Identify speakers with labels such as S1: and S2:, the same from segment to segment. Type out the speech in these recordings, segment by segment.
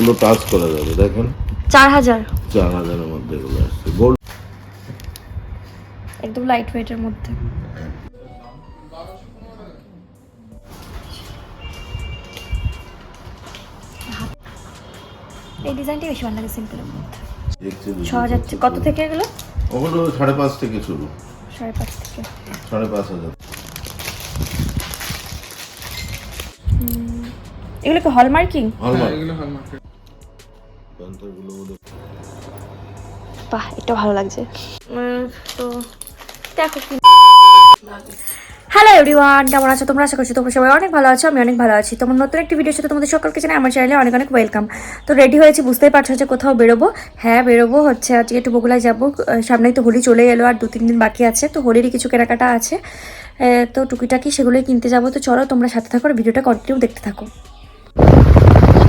S1: এগুলো টাচ করা যাবে, দেখেন
S2: 4000
S1: 4000 এর মধ্যে এগুলো আসছে, গোল্ড
S2: একদম লাইট ওয়েটের মধ্যে। এই ডিজাইনটা বেশি ভালো লাগে সিম্পলের মধ্যে। 6000 কত থেকে এগুলো?
S1: ওগুলো 5.5 থেকে শুরু,
S2: 5.5 থেকে
S1: 5.5
S2: এগুলো কি হলমার্কিং?
S1: এগুলো হলমার্কের প্যান্টারগুলো
S2: বাহ, এটা ভালো লাগছে। তো দেখো কি। হ্যালো এভরিওয়ান, কেমন আছো তোমরা? আশা করছি তোমরা সবাই অনেক ভালো আছো, আমি অনেক ভালো আছি। তোমার নতুন একটি ভিডিওর সাথে তোমাদের সকলকে জানাই আমার চ্যানেলে অনেক অনেক ওয়েলকাম। তো রেডি হয়েছি, বুঝতেই পারছো যে কোথাও বেরোবো। হ্যাঁ বেরোবো হচ্ছে, আজকে একটু বগুলায় যাবো। সামনেই তো হোলি চলে এলো, আর 2-3 দিন বাকি আছে, তো হোলিরই কিছু কেনাকাটা আছে, তো টুকিটাকি সেগুলোই কিনতে যাবো। তো চলো তোমরা সাথে থাকো, ভিডিওটা কন্টিনিউ দেখতে থাকো।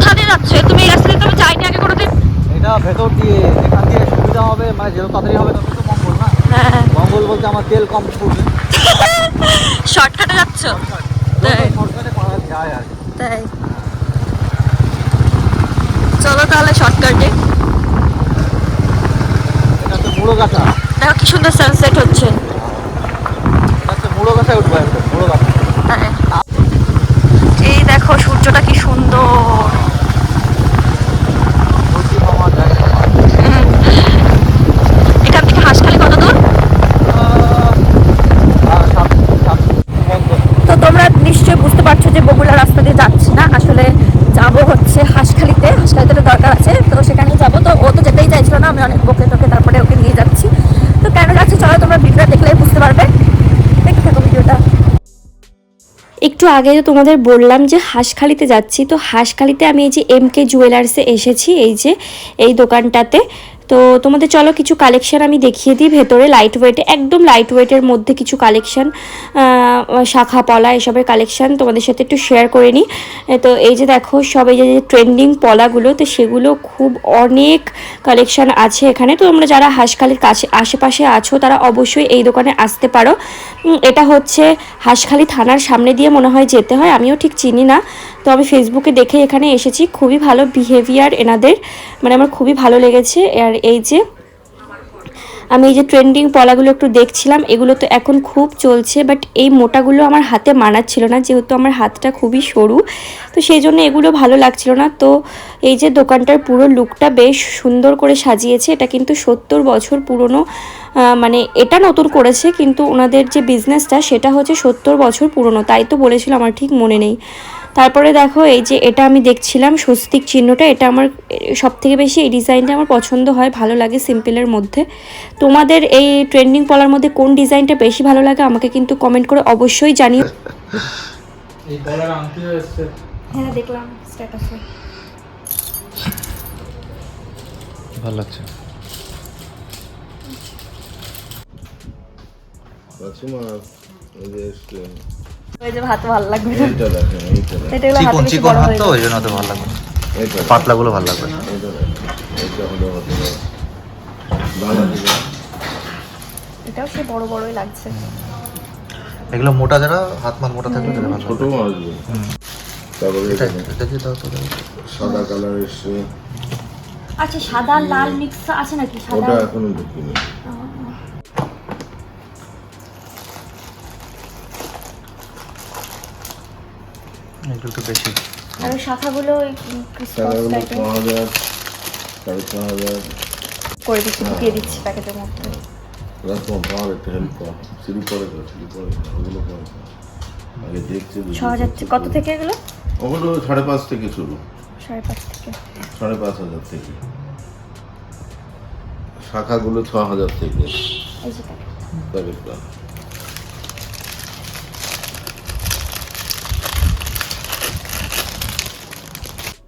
S2: কোথায় যাচ্ছে তুমি? এই রাস্তায় তো আমি যাইনি আগে কোনোদিন।
S3: এটা ভেতর দিয়ে, এখান দিয়ে সুবিধা হবে, মানে যত তাড়াতাড়ি হবে তত তো মঙ্গল না।
S2: হ্যাঁ
S3: মঙ্গল বলতে আমার তেল কম পড়বে।
S2: শর্টকাটে যাচ্ছ?
S3: শর্টকাটে পাওয়া যায় আর কি।
S2: তাই চলো তাহলে শর্টকাটে।
S3: এটা হচ্ছে মুড়োগাছা,
S2: দেখো কি সুন্দর সানসেট হচ্ছে।
S3: এটা হচ্ছে মুড়োগাছায় উঠবো, একদম মুড়োগাছা।
S2: তাই এই দেখো সূর্যটা কি সুন্দর।
S3: সবজি পাওয়া যায়।
S2: এখান থেকে হাঁসখালি কত দূর? তো তোমরা নিশ্চয়ই বুঝতে পারছো যে বগুড়া রাস্তা দিয়ে যাচ্ছি না, আসলে যাবো হচ্ছে হাঁসখালিতে। হাঁসখালিতে দরকার আছে, তো সেখানে যাবো। তো ও তো যেতেই চাইছিল না, আমি অনেক বকে তোকে তারপরে ওকে নিয়ে যাচ্ছি। তো কেন যাচ্ছি চলো তোমরা ভিডিওটা দেখলেই বুঝতে পারবে, দেখতে থাকো ভিডিওটা। একটু আগে তো তোমাদের বললাম যে হাঁসখালিতে যাচ্ছি, তো হাঁসখালিতে আমি এই যে MK জুয়েলার্সে এসেছি, এই যে এই দোকানটাতে। তো তোমাদের চলো কিছু কালেকশান আমি দেখিয়ে দিই ভেতরে, লাইট ওয়েটে, একদম লাইট ওয়েটের মধ্যে কিছু কালেকশান, শাখা পলা এসবের কালেকশান তোমাদের সাথে একটু শেয়ার করে নিই। তো এই যে দেখো সব এই যে ট্রেন্ডিং পলাগুলো, তো সেগুলো খুব অনেক কালেকশান আছে এখানে। তো তোমরা যারা হাঁসখালির কাছে আশেপাশে আছো তারা অবশ্যই এই দোকানে আসতে পারো। এটা হচ্ছে হাঁসখালি থানার সামনে দিয়ে মনে হয় যেতে হয়, আমিও ঠিক চিনি না। তো আমি ফেসবুকে দেখে এখানে এসেছি, খুবই ভালো বিহেভিয়ার এনাদের, মানে আমার খুবই ভালো লেগেছে। আর এই যে আমি এই যে ট্রেন্ডিং পলাগুলো একটু দেখছিলাম, এগুলো তো এখন খুব চলছে, বাট এই মোটাগুলো আমার হাতে মানাচ্ছিল না, যেহেতু আমার হাতটা খুবই সরু, তো সেই জন্য এগুলো ভালো লাগছিল না। তো এই যে দোকানটার পুরো লুকটা বেশ সুন্দর করে সাজিয়েছে। এটা কিন্তু 70 বছর পুরনো, মানে এটা নতুন করেছে, কিন্তু ওনাদের যে বিজনেসটা সেটা হচ্ছে 70 বছর পুরনো, তাই তো বলেছিল, আমার ঠিক মনে নেই। তারপরে দেখো এই যে এটা আমি দেখছিলাম স্বস্তিক চিহ্নটা, এটা আমার সবথেকে বেশি এই ডিজাইনটা আমার পছন্দ হয়, ভালো লাগে সিম্পলের মধ্যে। তোমাদের এই ট্রেন্ডিং পলার মধ্যে কোন ডিজাইনটা বেশি ভালো লাগে আমাকে কিন্তু কমেন্ট করে অবশ্যই জানিও।
S3: এই পলার আংটি এসেছে,
S2: হ্যাঁ দেখলাম স্ট্যাটাসে,
S3: ভালো লাগছে।
S2: ওই যে ভাত ভালো লাগবে,
S1: এইটা দেখেন, এইটা দেখেন,
S2: এটা হলো হাতে বেশি বড় হয়ে
S3: তো
S2: যায়।
S3: ওই জন্য তো ভালো লাগবে,
S1: এইটা
S3: পাতলাগুলো ভালো লাগবে।
S1: এইটা দেখেন, এইটা হলো বাংলাদেশ।
S2: এটাও সে বড় বড়ই লাগছে।
S3: এগুলো মোটা, যারা হাত মাত মোটা থাকবে তাদের ভালো
S1: ছোট
S3: লাগবে।
S1: আসবে। তারপরে
S3: এটা
S1: এটা
S3: এটা দিয়ে দাও তো।
S1: সাদা কালার এসছে,
S2: আচ্ছা সাদা লাল মিক্স আছে নাকি? সাদা
S1: ওটা এখনো ঢুকিনি।
S3: এগুলো তো বেশি।
S2: আর ওই শাখাগুলো ক্রিসমাস
S1: সাদাগুলো
S2: টাইপের
S1: 6000, 6500।
S2: করে দিচ্ছি, ঢুকিয়ে দিচ্ছি প্যাকেটের মধ্যে।
S1: রাখো, পাওয়ার একটা হেল্প কর, সিঁড়ি পরে কর, সিঁড়ি পরে কর, ওগুলো পরে কর। আগে দেখছি
S2: 6000 কত থেকে এগুলো?
S1: ওগুলো 5.5 থেকে শুরু,
S2: 5.5 থেকে
S1: 5,500 থেকে। শাখাগুলো 6000 থেকে
S2: এই যে প্যাকেট।
S1: প্যাকেটটা।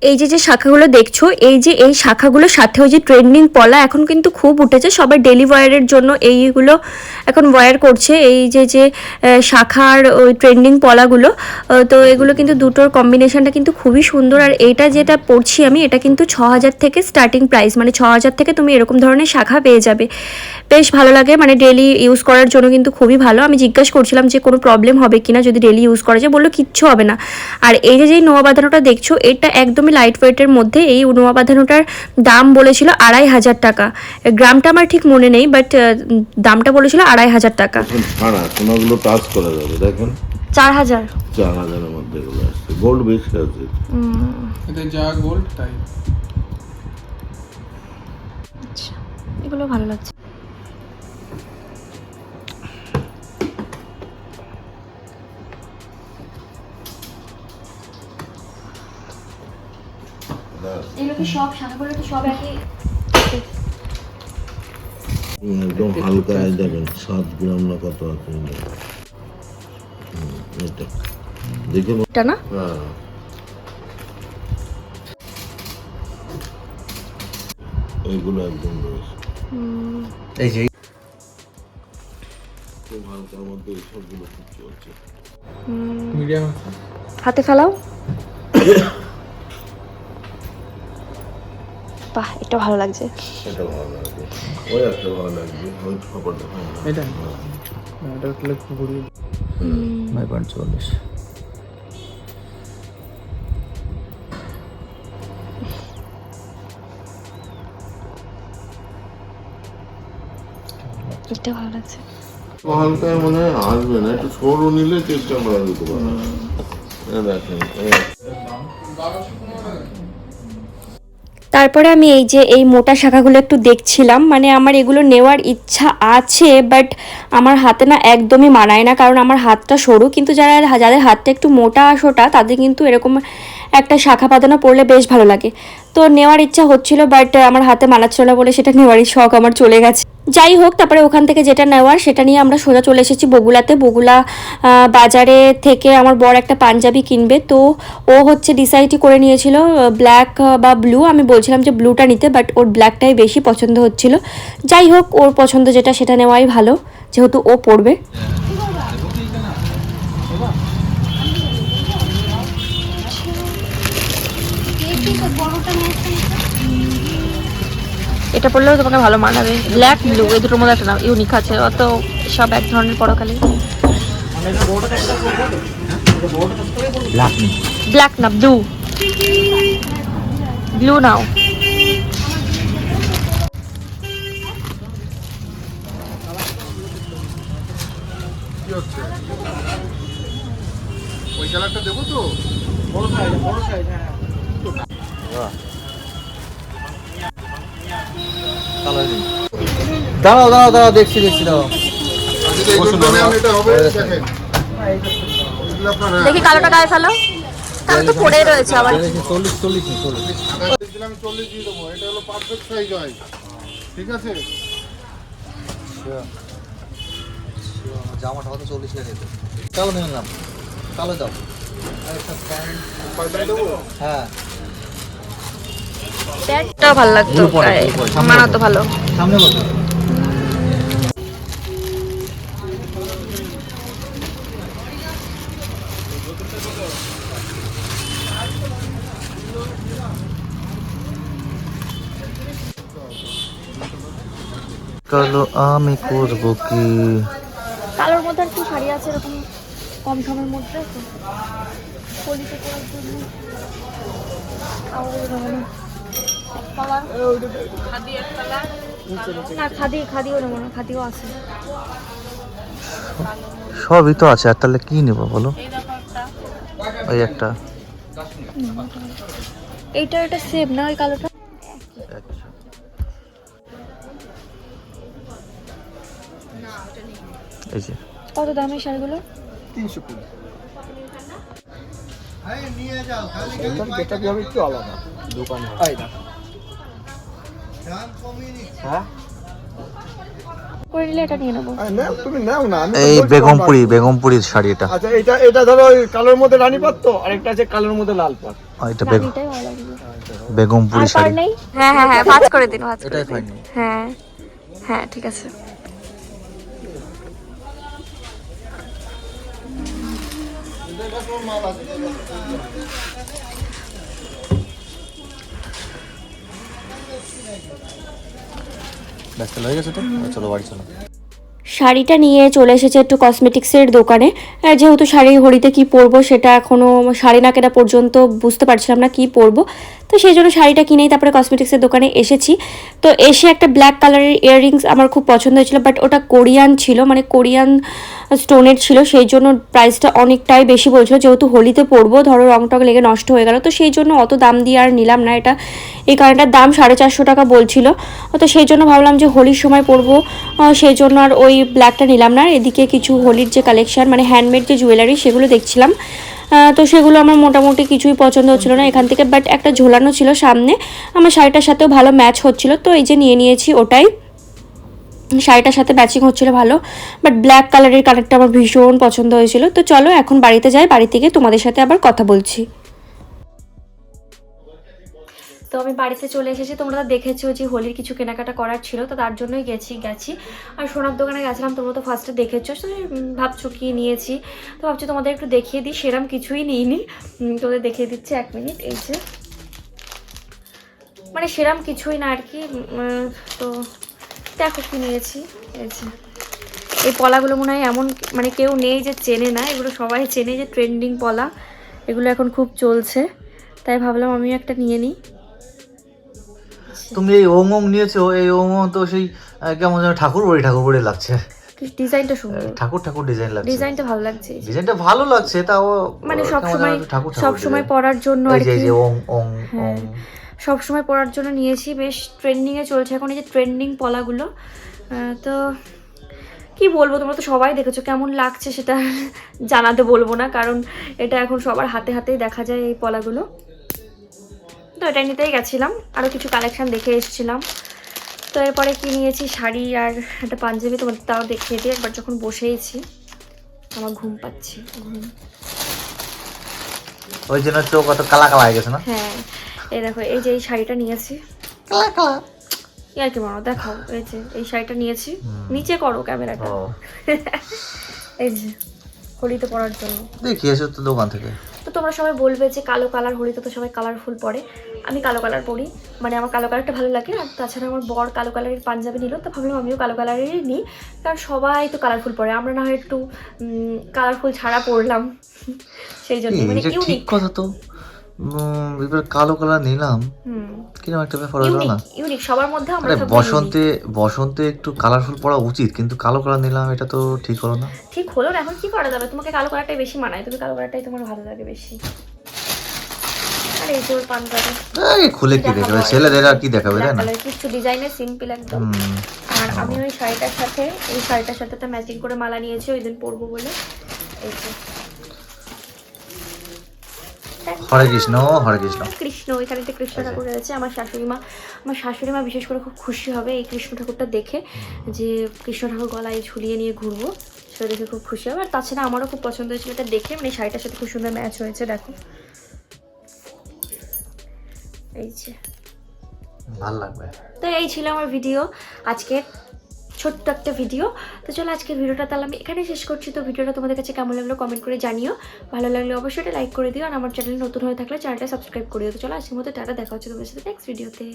S2: এই যে যে শাখাগুলো দেখছো, এই যে এই শাখাগুলোর সাথে ওই যে ট্রেন্ডিং পলা এখন কিন্তু খুব উঠেছে, সবাই ডেলি ওয়্যারের জন্য এইগুলো এখন ওয়্যার করছে, এই যে যে শাখার ওই ট্রেন্ডিং পলাগুলো। তো এগুলো কিন্তু দুটোর কম্বিনেশনটা কিন্তু খুবই সুন্দর। আর এইটা যেটা পড়ছি আমি, এটা কিন্তু 6000 থেকে স্টার্টিং প্রাইস, মানে 6000 থেকে তুমি এরকম ধরনের শাখা পেয়ে যাবে। বেশ ভালো লাগে, মানে ডেলি ইউজ করার জন্য কিন্তু খুবই ভালো। আমি জিজ্ঞাসা করছিলাম যে কোনো প্রবলেম হবে কিনা যদি ডেলি ইউজ করা যায়, বললো কিচ্ছু হবে না। আর এই যে যেই নোয়া বাঁধানোটা দেখছো, এটা একদমই লাইট ওয়েটের মধ্যে। এই নোয়া বাঁধানোটার দাম বলেছিল 2500 টাকা। গ্রামটা আমার ঠিক মনে নেই, বাট দামটা বলেছিল 2500 টাকা।
S1: ছাড়া সোনাগুলো টাচ করা যাবে, দেখেন
S2: 4000।
S1: 4000-এর মধ্যে এগুলো আসছে, গোল্ড বেশি আছে।
S4: এটা যা গোল্ড তাই।
S2: আচ্ছা, এগুলো ভালো লাগছে। এগুলো কি সব শাখাগুলো তো সব একই?
S1: একদম হালকা দেখেন 7 গ্রাম না কত আছে এটা, দেখে
S2: এটা না?
S1: হ্যাঁ এইগুলো একদম রয়েছে,
S3: এই যে
S1: খুব হালকার মধ্যে সবগুলো খুব চলছে।
S4: মিডিয়াম
S2: হাতে ফেলাও। বাহ, এটা ভালো লাগছে।
S1: এটা ভালো লাগবে, ওই একটা ভালো লাগবে, ওই খবরটা ভালো লাগবে।
S4: এটা এটা হলে ঘুরিয়ে
S3: 9.44।
S2: এটা ভালো লাগছে।
S1: হালকা মানে আসবে না, একটু সরু নিলে চেষ্টা করা যেতে পারে। দেখেন
S2: তারপরে আমি এই মোটা শাখাগুলো একটু দেখছিলাম, মানে আমার এগুলো নেওয়ার ইচ্ছা আছে, বাট আমার হাতে না একদমই মানায় না, কারণ আমার হাতটা সরু। কিন্তু যাদের হাতটা একটু মোটা সোটা তাদের কিন্তু এরকম একটা শাখা পাতানো পরলে বেশ ভালো লাগে। তো নেওয়ার ইচ্ছা হচ্ছিল, বাট আমার হাতে মানাচ্ছিল না বলে সেটা নেওয়ারই শখ আমার চলে গেছে। যাই হোক, তারপরে ওখান থেকে যেটা নেওয়ার সেটা নিয়ে আমরা সোজা চলে এসেছি বগুলাতে। বগুলা বাজারে থেকে আমার বর একটা পাঞ্জাবি কিনবে, তো ও হচ্ছে ডিসাইডই করে নিয়েছিল ব্ল্যাক বা ব্লু। আমি বলছিলাম যে ব্লুটা নিতে, বাট ওর ব্ল্যাকটাই বেশি পছন্দ হচ্ছিল। যাই হোক, ওর পছন্দ যেটা সেটা নেওয়াই ভালো, যেহেতু ও পরবে। এটা পরলেও তোমাকে ভালো মানাবে। ব্ল্যাক ব্লু এই দুটোর মধ্যে একটা না, ইউনিক আছে, অত সব এক ধরনের পরকালে। ব্ল্যাক না, ব্লু। ব্লু নাও।
S1: ওই কালারটা দেবো তো,
S3: বড় সাইজ হ্যাঁ। দাঁড়াও দেখছি দাও।
S2: দেখি কালোটা গায়ে ফেলো, তাহলে তো পড়ে রয়েছে আবার।
S3: 40
S1: আমি 40 দিয়ে দেবো, এটা হলো পারফেক্ট সাইজ হয়, ঠিক আছে?
S3: জামাটা হয়তো 40 লেগে যেত। তাও নিলাম, কালো দাও। হ্যাঁ,
S2: প্যান্টটাও ভালো লাগতো, মানাতো ভালো।
S3: সামনে বসো। কালো আমি করবো কি?
S2: কালোর মধ্যে আর কি শাড়ি আছে এরকম কম দামের মধ্যে? পলিতে করার জন্য না, খাদিও নেবো না, খাদিও আছে।
S3: সবই তো আছে, আর তাহলে কি নেবো বলো? ওই একটা
S2: এইটা এটা সেম না, ওই কালোটা?
S3: এই যে
S2: কত দাম এই শাড়িগুলো?
S3: 320।
S4: এটা কি হবে একটু আলাদা দোকানে। হ্যাঁ
S2: করে নিলে এটা নিয়ে নেবো।
S4: তুমি নাও না,
S3: এই বেগমপুরির শাড়ি এটা।
S4: আচ্ছা, এটা ধরো ওই কালোর মধ্যে রানী পাত, তো আরেকটা আছে কালোর মধ্যে লাল পাত।
S3: এটা
S2: রানীটাই ভালো লাগবে।
S3: বেগমপুরি
S2: আর পার
S3: শাড়ি।
S2: নেই? হ্যাঁ, ভাঁজ করে দিন, ভাঁজ করে
S3: এটাই
S2: দিন।
S3: ফাইনাল।
S2: হ্যাঁ ঠিক আছে।
S3: ব্যস্ত হয়ে গেছে তো, চলো বাড়ি চলো।
S2: শাড়িটা নিয়ে চলে এসেছে একটু কসমেটিক্সের দোকানে। যেহেতু শাড়ির হোলিতে কি পরবো সেটা এখনও শাড়ি না কেনা পর্যন্ত বুঝতে পারছিলাম না কি পরবো, তো সেই জন্য শাড়িটা কিনেই তারপরে কসমেটিক্সের দোকানে এসেছি। তো এসে একটা ব্ল্যাক কালারের ইয়াররিংস আমার খুব পছন্দ হয়েছিল, বাট ওটা কোরিয়ান ছিল, মানে কোরিয়ান স্টোনের ছিল, সেই জন্য প্রাইসটা অনেকটাই বেশি বলছিল। যেহেতু হোলিতে পরবো, ধরো রং টং লেগে নষ্ট হয়ে গেল, তো সেই জন্য অত দাম দিয়ে আর নিলাম না এটা। এই কারণটার দাম 450 টাকা বলছিল, তো সেই জন্য ভাবলাম যে হোলির সময় পরবো, সেই জন্য আর ওই ব্ল্যাকটা নিলাম না। এদিকে কিছু হোলির যে কালেকশান, মানে হ্যান্ডমেড যে জুয়েলারি, সেগুলো দেখছিলাম। তো সেগুলো আমার মোটামুটি কিছুই পছন্দ হচ্ছিল না এখান থেকে, বাট একটা ঝোলানো ছিল সামনে, আমার শাড়িটার সাথেও ভালো ম্যাচ হচ্ছিল, তো এই যে নিয়ে নিয়েছি ওটাই। শাড়িটার সাথে ম্যাচিং হচ্ছিল ভালো, বাট ব্ল্যাক কালারের কালারটা আমার ভীষণ পছন্দ হয়েছিল। তো চলো এখন বাড়িতে যাই, বাড়ি থেকে তোমাদের সাথে আবার কথা বলছি। তো আমি বাড়িতে চলে এসেছি, তোমরা দেখেছো যে হোলির কিছু কেনাকাটা করার ছিল, তো তার জন্যই গেছি। আর সোনার দোকানে গেছিলাম, তোমরা তো ফার্স্টে দেখেছো, ভাবছো কি নিয়েছি, তো ভাবছি তোমাদের একটু দেখিয়ে দিই। সেরম কিছুই নিইনি, তোদের দেখিয়ে দিচ্ছি 1 মিনিট। এই যে মানে সেরম কিছুই না আর কি, তো দেখো কি নিয়েছি। এই যে এই পলাগুলো মনে হয় এমন মানে কেউ নেই যে চেনে না, এগুলো সবাই চেনে, যে ট্রেন্ডিং পলা, এগুলো এখন খুব চলছে, তাই ভাবলাম আমিও একটা নিয়ে নিই।
S3: তুমি এই ওং নিয়েছো, এই ওং তো সেই কেমন যেন ঠাকুর বাড়ি লাগছে।
S2: ডিজাইনটা সুন্দর,
S3: ঠাকুর ডিজাইন লাগছে,
S2: ডিজাইনটা ভালো লাগছে,
S3: ডিজাইনটা ভালো লাগছে, তাও
S2: মানে সব সময় পরার জন্য আর কি।
S3: ওং
S2: সব সময় পরার জন্য নিয়েছি, বেশ ট্রেন্ডিং এ চলছে এখন এই যে ট্রেন্ডিং পলাগুলো। তো কি বলবো, তোমরা তো সবাই দেখেছো, কেমন লাগছে সেটা জানাতে বলবো না, কারণ এটা এখন সবার হাতেই দেখা যায় এই পলাগুলো। তো এটা নিতেই গেছিলাম, আরও কিছু কালেকশন দেখে এসেছিলাম। তো এরপরে কি নিয়েছি, শাড়ি আর একটা পাঞ্জাবি, তোমাদের তাও দেখিয়ে দিই একবার। যখন বসেইছি আমার ঘুম পাচ্ছে,
S3: ওই জন্য চোখ কত কালা হয়ে গেছে না?
S2: হ্যাঁ এই দেখো, এই যে এই শাড়িটা নিয়েছি, আর কি মানো দেখাও, এই যে এই শাড়িটা নিয়েছি, নিচে করো ক্যামেরাটা। এই যে হোলিতে পরার জন্য
S3: দেখিয়েছো তো দোকান থেকে।
S2: তো তোমরা সবাই বলবে যে কালো কালার, হোলিতে তো সবাই কালারফুল পরে, আমি কালো কালার পরি, মানে আমার কালো কালারটা ভালো লাগে। আর তাছাড়া আমার বর কালো কালারের পাঞ্জাবি নিল, তো ভাবলাম আমিও কালো কালারেরই নিই, কারণ সবাই তো কালারফুল পরে, আমরা না হয় একটু কালারফুল ছাড়া পরলাম, সেই জন্য মানে ইউনিক
S3: কথা। তো এবার কালো কালার নিলাম, কিরকম একটা ব্যাপার হলো না,
S2: ইউনিক সবার মধ্যে। আমরা
S3: বসন্তে একটু কালারফুল পরা উচিত, কিন্তু কালো কালার নিলাম, এটা তো ঠিক হলো না।
S2: ঠিক হলো না, এখন কি করা যাবে, তোমাকে কালো কালারটাই বেশি মানায়, তুমি কালো কালারটাই তোমার ভালো লাগে বেশি। আর এই যে ওর পাঞ্জাবি,
S3: খুলে কি দেখাবে, ছেলেদের আর কি দেখাবে, তাই না?
S2: কিছু ডিজাইনের সিম্পল একদম। আর আমি ওই শাড়িটার সাথে এই শাড়িটার সাথে তো ম্যাচিং করে মালা নিয়েছি ওই দিন পরবো বলে। এই যে
S3: হরে কৃষ্ণ হরে কৃষ্ণ
S2: কৃষ্ণ, এখানে একটা কৃষ্ণ ঠাকুর রয়েছে। আমার শাশুড়ি মা বিশেষ করে খুব খুশি হবে এই কৃষ্ণ ঠাকুরটা দেখে, যে কৃষ্ণ ঠাকুর গলায় ঝুলিয়ে নিয়ে ঘুরবো, সেটা দেখে খুব খুশি হবে। আর তাছাড়া আমারও খুব পছন্দ হয়েছিল এটা দেখে, মানে শাড়িটার সাথে খুব সুন্দর ম্যাচ হয়েছে, দেখো এই যে
S3: ভালো লাগবে।
S2: তো এই ছিল আমার ভিডিও, আজকের ছোট্ট একটা ভিডিও। তো চলো আজকের ভিডিওটা তাহলে আমি এখানে শেষ করছি। তো ভিডিওটা তোমাদের কাছে কেমন লাগলো কমেন্ট করে জানিও, ভালো লাগলে অবশ্যই এটা লাইক করে দিও, আর আমার চ্যানেল নতুন হয়ে থাকলে চ্যানেলটা সাবস্ক্রাইব করে দিও। তো চলো আজকের মতো টাটা, দেখা হচ্ছে তোমাদের সাথে নেক্সট ভিডিওতে।